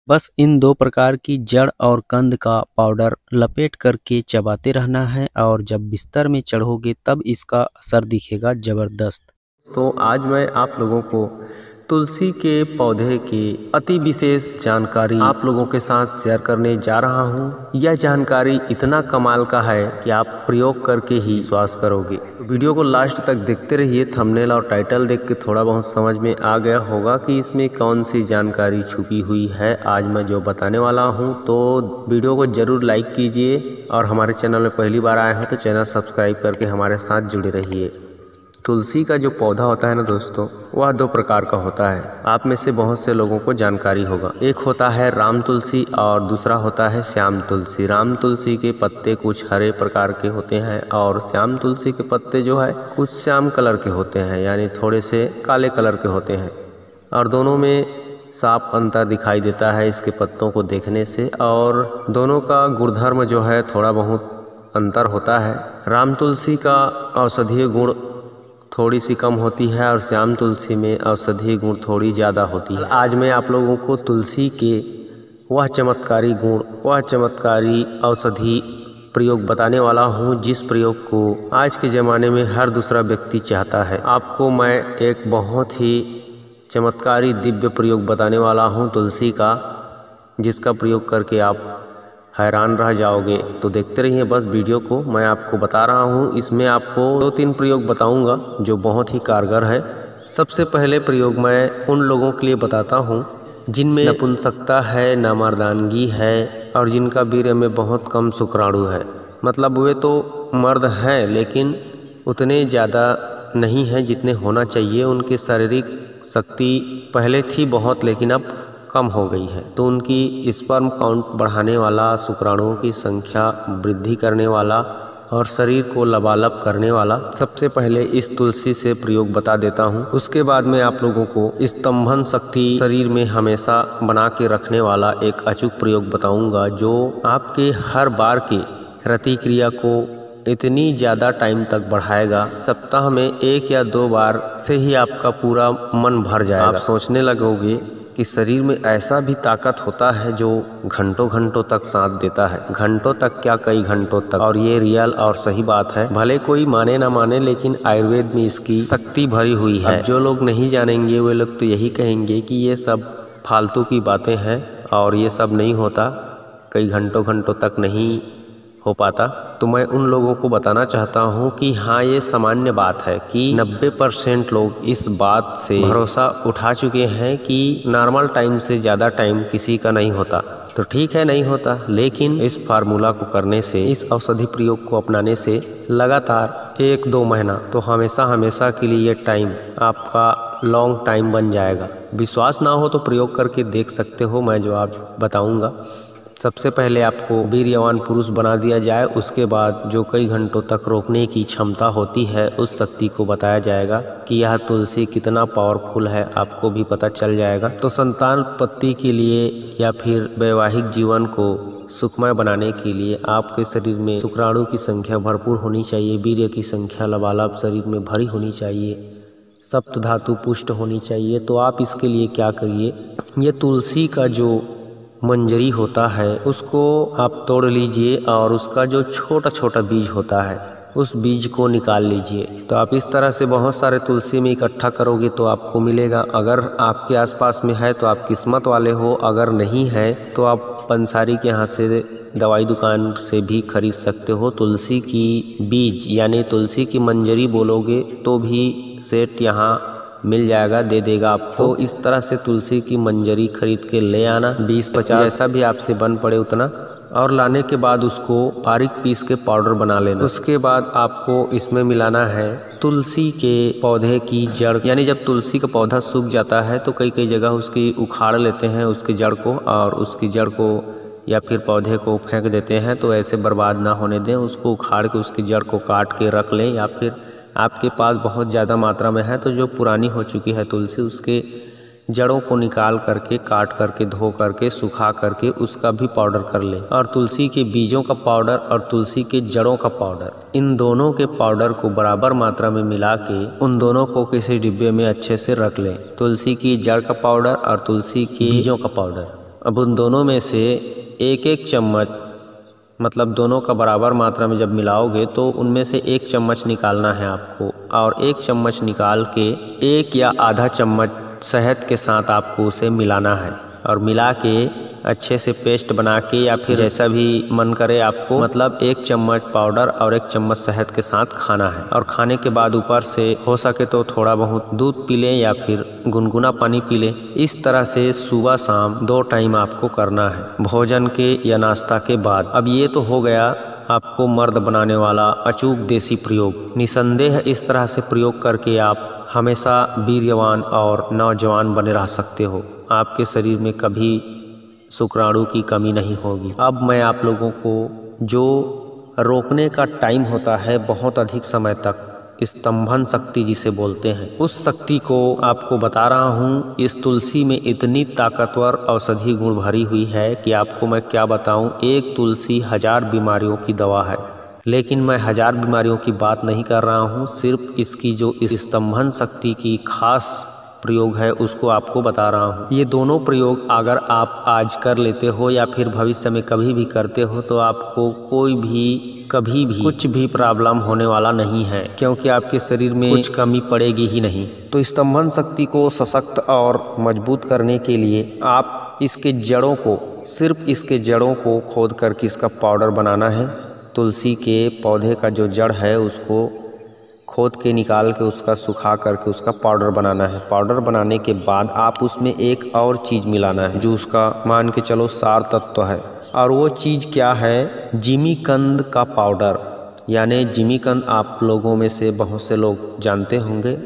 बस इन दो प्रकार की जड़ और कंद का पाउडर लपेट करके चबाते रहना है और जब बिस्तर में चढ़ोगे तब इसका असर दिखेगा ज़बरदस्त। तो आज मैं आप लोगों को तुलसी के पौधे की अति विशेष जानकारी आप लोगों के साथ शेयर करने जा रहा हूं। यह जानकारी इतना कमाल का है कि आप प्रयोग करके ही विश्वास करोगे। तो वीडियो को लास्ट तक देखते रहिए। थंबनेल और टाइटल देख के थोड़ा बहुत समझ में आ गया होगा कि इसमें कौन सी जानकारी छुपी हुई है आज मैं जो बताने वाला हूं। तो वीडियो को जरूर लाइक कीजिए और हमारे चैनल में पहली बार आए हैं तो चैनल सब्सक्राइब करके हमारे साथ जुड़े रहिए। तुलसी का जो पौधा होता है ना दोस्तों, वह दो प्रकार का होता है। आप में से बहुत से लोगों को जानकारी होगा। एक होता है राम तुलसी और दूसरा होता है श्याम तुलसी। राम तुलसी के पत्ते कुछ हरे प्रकार के होते हैं और श्याम तुलसी के पत्ते जो है कुछ श्याम कलर के होते हैं, यानी थोड़े से काले कलर के होते हैं। और दोनों में साफ अंतर दिखाई देता है इसके पत्तों को देखने से, और दोनों का गुणधर्म जो है थोड़ा बहुत अंतर होता है। राम तुलसी का औषधीय गुण थोड़ी सी कम होती है और श्याम तुलसी में औषधीय गुण थोड़ी ज़्यादा होती है। आज मैं आप लोगों को तुलसी के वह चमत्कारी गुण, वह चमत्कारी औषधि प्रयोग बताने वाला हूँ जिस प्रयोग को आज के ज़माने में हर दूसरा व्यक्ति चाहता है। आपको मैं एक बहुत ही चमत्कारी दिव्य प्रयोग बताने वाला हूँ तुलसी का, जिसका प्रयोग करके आप हैरान रह जाओगे। तो देखते रहिए बस वीडियो को। मैं आपको बता रहा हूँ, इसमें आपको 2-3 प्रयोग बताऊँगा जो बहुत ही कारगर है। सबसे पहले प्रयोग मैं उन लोगों के लिए बताता हूँ जिनमें नपुंसकता है, नामर्दानगी है और जिनका वीर्य में बहुत कम शुक्राणु है। मतलब वे तो मर्द हैं लेकिन उतने ज़्यादा नहीं हैं जितने होना चाहिए। उनकी शारीरिक शक्ति पहले थी बहुत लेकिन अब कम हो गई है। तो उनकी स्पर्म काउंट बढ़ाने वाला, शुक्राणुओं की संख्या वृद्धि करने वाला और शरीर को लबालब करने वाला सबसे पहले इस तुलसी से प्रयोग बता देता हूँ। उसके बाद में आप लोगों को स्तंभन शक्ति शरीर में हमेशा बना के रखने वाला एक अचूक प्रयोग बताऊंगा जो आपके हर बार की रति क्रिया को इतनी ज़्यादा टाइम तक बढ़ाएगा। सप्ताह में 1 या 2 बार से ही आपका पूरा मन भर जाएगा। आप सोचने लगोगे कि शरीर में ऐसा भी ताकत होता है जो घंटों घंटों तक साथ देता है। घंटों तक क्या, कई घंटों तक। और ये रियल और सही बात है, भले कोई माने ना माने लेकिन आयुर्वेद में इसकी शक्ति भरी हुई है। अब जो लोग नहीं जानेंगे वे लोग तो यही कहेंगे कि ये सब फालतू की बातें हैं और ये सब नहीं होता, कई घंटों घंटों तक नहीं हो पाता। तो मैं उन लोगों को बताना चाहता हूँ कि हाँ, ये सामान्य बात है कि 90% लोग इस बात से भरोसा उठा चुके हैं कि नॉर्मल टाइम से ज़्यादा टाइम किसी का नहीं होता। तो ठीक है, नहीं होता, लेकिन इस फार्मूला को करने से, इस औषधि प्रयोग को अपनाने से लगातार 1-2 महीना तो हमेशा हमेशा के लिए ये टाइम आपका लॉन्ग टाइम बन जाएगा। विश्वास ना हो तो प्रयोग करके देख सकते हो, मैं जो आप बताऊँगा। सबसे पहले आपको वीर्यवान पुरुष बना दिया जाए, उसके बाद जो कई घंटों तक रोकने की क्षमता होती है उस शक्ति को बताया जाएगा कि यह तुलसी कितना पावरफुल है, आपको भी पता चल जाएगा। तो संतान उत्पत्ति के लिए या फिर वैवाहिक जीवन को सुखमय बनाने के लिए आपके शरीर में शुक्राणु की संख्या भरपूर होनी चाहिए, वीर्य की संख्या लबालब शरीर में भरी होनी चाहिए, सप्त धातु पुष्ट होनी चाहिए। तो आप इसके लिए क्या करिए, ये तुलसी का जो मंजरी होता है उसको आप तोड़ लीजिए और उसका जो छोटा छोटा बीज होता है उस बीज को निकाल लीजिए। तो आप इस तरह से बहुत सारे तुलसी में इकट्ठा करोगे तो आपको मिलेगा। अगर आपके आसपास में है तो आप किस्मत वाले हो, अगर नहीं है तो आप पंसारी के यहाँ से, दवाई दुकान से भी खरीद सकते हो। तुलसी की बीज यानी तुलसी की मंजरी बोलोगे तो भी सेठ यहाँ मिल जाएगा, दे देगा आपको। तो इस तरह से तुलसी की मंजरी खरीद के ले आना, 20-50 जैसा भी आपसे बन पड़े उतना, और लाने के बाद उसको बारीक पीस के पाउडर बना लेना। उसके बाद आपको इसमें मिलाना है तुलसी के पौधे की जड़। यानी जब तुलसी का पौधा सूख जाता है तो कई कई जगह उसकी उखाड़ लेते हैं उसकी जड़ को, और उसकी जड़ को या फिर पौधे को फेंक देते हैं। तो ऐसे बर्बाद ना होने दें, उसको उखाड़ के उसकी जड़ को काट के रख लें, या फिर आपके पास बहुत ज़्यादा मात्रा में है तो जो पुरानी हो चुकी है तुलसी, उसके जड़ों को निकाल करके, काट करके, धो करके, सुखा करके उसका भी पाउडर कर लें। और तुलसी के बीजों का पाउडर और तुलसी के जड़ों का पाउडर, इन दोनों के पाउडर को बराबर मात्रा में मिला के उन दोनों को किसी डिब्बे में अच्छे से रख लें। तुलसी की जड़ का पाउडर और तुलसी के बीजों का पाउडर, अब उन दोनों में से एक एक चम्मच, मतलब दोनों का बराबर मात्रा में जब मिलाओगे तो उनमें से एक चम्मच निकालना है आपको, और एक चम्मच निकाल के एक या आधा चम्मच शहद के साथ आपको उसे मिलाना है, और मिला के अच्छे से पेस्ट बना के या फिर जैसा भी मन करे आपको, मतलब एक चम्मच पाउडर और एक चम्मच शहद के साथ खाना है। और खाने के बाद ऊपर से हो सके तो थोड़ा बहुत दूध पी लें या फिर गुनगुना पानी पी लें। इस तरह से सुबह शाम 2 टाइम आपको करना है, भोजन के या नाश्ता के बाद। अब ये तो हो गया आपको मर्द बनाने वाला अचूक देसी प्रयोग। निसंदेह इस तरह से प्रयोग करके आप हमेशा वीर्यवान और नौजवान बने रह सकते हो। आपके शरीर में कभी शुक्राणु की कमी नहीं होगी। अब मैं आप लोगों को जो रोकने का टाइम होता है बहुत अधिक समय तक, स्तंभन शक्ति जिसे बोलते हैं, उस शक्ति को आपको बता रहा हूँ। इस तुलसी में इतनी ताकतवर औषधि गुण भरी हुई है कि आपको मैं क्या बताऊँ। एक तुलसी 1000 बीमारियों की दवा है, लेकिन मैं 1000 बीमारियों की बात नहीं कर रहा हूँ। सिर्फ इसकी जो स्तंभन शक्ति की खास प्रयोग है उसको आपको बता रहा हूँ। ये दोनों प्रयोग अगर आप आज कर लेते हो या फिर भविष्य में कभी भी करते हो तो आपको कोई भी कभी भी कुछ भी प्रॉब्लम होने वाला नहीं है, क्योंकि आपके शरीर में कुछ कमी पड़ेगी ही नहीं। तो स्तंभन शक्ति को सशक्त और मजबूत करने के लिए आप इसके जड़ों को, सिर्फ इसके जड़ों को खोद करके इसका पाउडर बनाना है। तुलसी के पौधे का जो जड़ है उसको खोद के निकाल के उसका सुखा करके उसका पाउडर बनाना है। पाउडर बनाने के बाद आप उसमें एक और चीज़ मिलाना है जो उसका मान के चलो सार तत्व है, और वो चीज़ क्या है, जिमीकंद का पाउडर। यानी जिमीकंद आप लोगों में से बहुत से लोग जानते होंगे,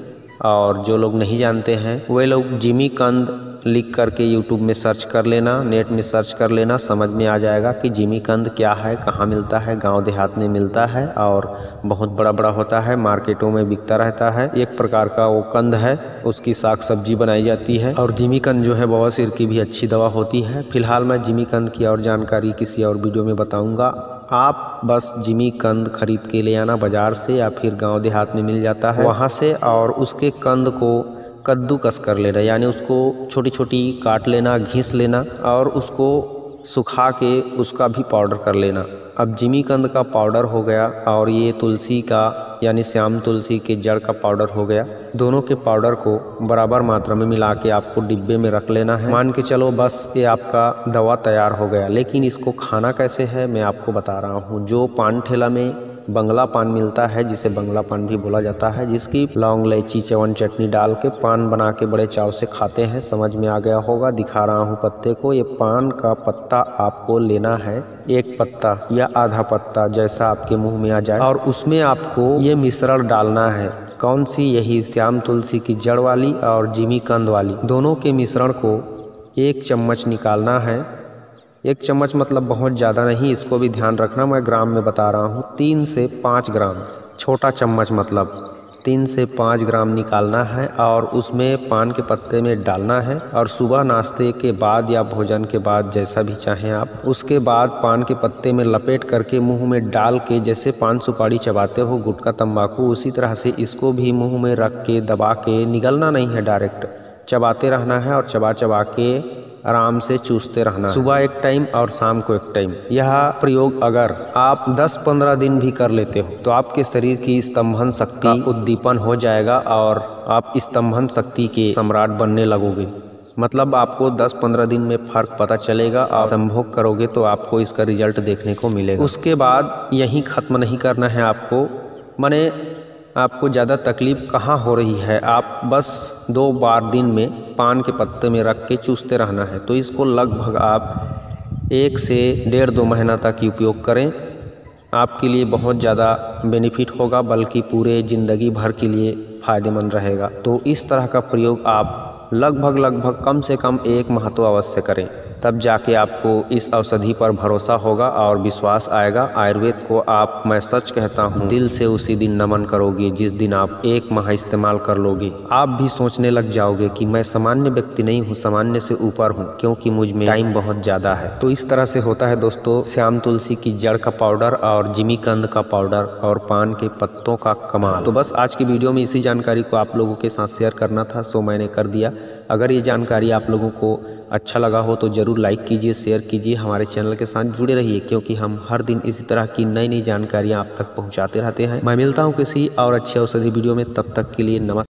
और जो लोग नहीं जानते हैं वे लोग जिमीकंद लिख करके यूट्यूब में सर्च कर लेना, नेट में सर्च कर लेना, समझ में आ जाएगा कि जिमीकंद क्या है, कहाँ मिलता है। गांव देहात में मिलता है और बहुत बड़ा बड़ा होता है, मार्केटों में बिकता रहता है। एक प्रकार का वो कंद है, उसकी साग सब्जी बनाई जाती है, और जिमीकंद जो है बवासीर की भी अच्छी दवा होती है। फिलहाल मैं जिमीकंद की और जानकारी किसी और वीडियो में बताऊँगा। आप बस जिमीकंद खरीद के ले आना बाज़ार से, या फिर गांव देहात में मिल जाता है वहाँ से, और उसके कंद को कद्दूकस कर लेना, यानी उसको छोटी छोटी काट लेना, घिस लेना, और उसको सुखा के उसका भी पाउडर कर लेना। अब जिमीकंद का पाउडर हो गया और ये तुलसी का यानी श्याम तुलसी के जड़ का पाउडर हो गया। दोनों के पाउडर को बराबर मात्रा में मिला के आपको डिब्बे में रख लेना है। मान के चलो बस ये आपका दवा तैयार हो गया। लेकिन इसको खाना कैसे है मैं आपको बता रहा हूँ। जो पान ठेला में बंगला पान मिलता है, जिसे बंगला पान भी बोला जाता है, जिसकी लौंग इलायची च्यवन चटनी डाल के पान बना के बड़े चाव से खाते हैं, समझ में आ गया होगा। दिखा रहा हूँ पत्ते को। ये पान का पत्ता आपको लेना है, एक पत्ता या आधा पत्ता जैसा आपके मुंह में आ जाए, और उसमें आपको ये मिश्रण डालना है। कौन सी? यही श्याम तुलसी की जड़ वाली और जिमीकंद वाली, दोनों के मिश्रण को 1 चम्मच निकालना है। 1 चम्मच मतलब बहुत ज़्यादा नहीं, इसको भी ध्यान रखना, मैं ग्राम में बता रहा हूँ। 3 से 5 ग्राम, छोटा चम्मच मतलब 3 से 5 ग्राम निकालना है, और उसमें पान के पत्ते में डालना है। और सुबह नाश्ते के बाद या भोजन के बाद, जैसा भी चाहें आप, उसके बाद पान के पत्ते में लपेट करके मुंह में डाल के, जैसे पान सुपारी चबाते हो गुटखा तंबाकू, उसी तरह से इसको भी मुंह में रख के दबा के, निगलना नहीं है, डायरेक्ट चबाते रहना है, और चबा चबा के आराम से चूसते रहना। सुबह एक टाइम और शाम को एक टाइम। यह प्रयोग अगर आप 10-15 दिन भी कर लेते हो तो आपके शरीर की स्तंभन शक्ति उद्दीपन हो जाएगा, और आप स्तंभन शक्ति के सम्राट बनने लगोगे। मतलब आपको 10-15 दिन में फर्क पता चलेगा, और संभोग करोगे तो आपको इसका रिजल्ट देखने को मिलेगा। उसके बाद यहीं खत्म नहीं करना है आपको, माने आपको ज़्यादा तकलीफ कहाँ हो रही है, आप बस 2 बार दिन में पान के पत्ते में रख के चूसते रहना है। तो इसको लगभग आप 1 से 1.5-2 महीना तक उपयोग करें। आपके लिए बहुत ज़्यादा बेनिफिट होगा, बल्कि पूरे ज़िंदगी भर के लिए फ़ायदेमंद रहेगा। तो इस तरह का प्रयोग आप लगभग कम से कम 1 माह तो अवश्य करें, तब जाके आपको इस औषधि पर भरोसा होगा और विश्वास आएगा। आयुर्वेद को आप, मैं सच कहता हूँ, दिल से उसी दिन नमन करोगे जिस दिन आप 1 माह इस्तेमाल कर लोगे। आप भी सोचने लग जाओगे कि मैं सामान्य व्यक्ति नहीं हूँ, सामान्य से ऊपर हूँ, क्योंकि मुझ में टाइम बहुत ज़्यादा है। तो इस तरह से होता है दोस्तों श्याम तुलसी की जड़ का पाउडर और जिमीकंद का पाउडर और पान के पत्तों का कमाल। तो बस आज की वीडियो में इसी जानकारी को आप लोगों के साथ शेयर करना था, सो मैंने कर दिया। अगर ये जानकारी आप लोगों को अच्छा लगा हो तो ज़रूर लाइक कीजिए, शेयर कीजिए, हमारे चैनल के साथ जुड़े रहिए, क्योंकि हम हर दिन इसी तरह की नई नई जानकारियाँ आप तक पहुँचाते रहते हैं। मैं मिलता हूँ किसी और अच्छे औषधि वीडियो में, तब तक के लिए नमस्कार।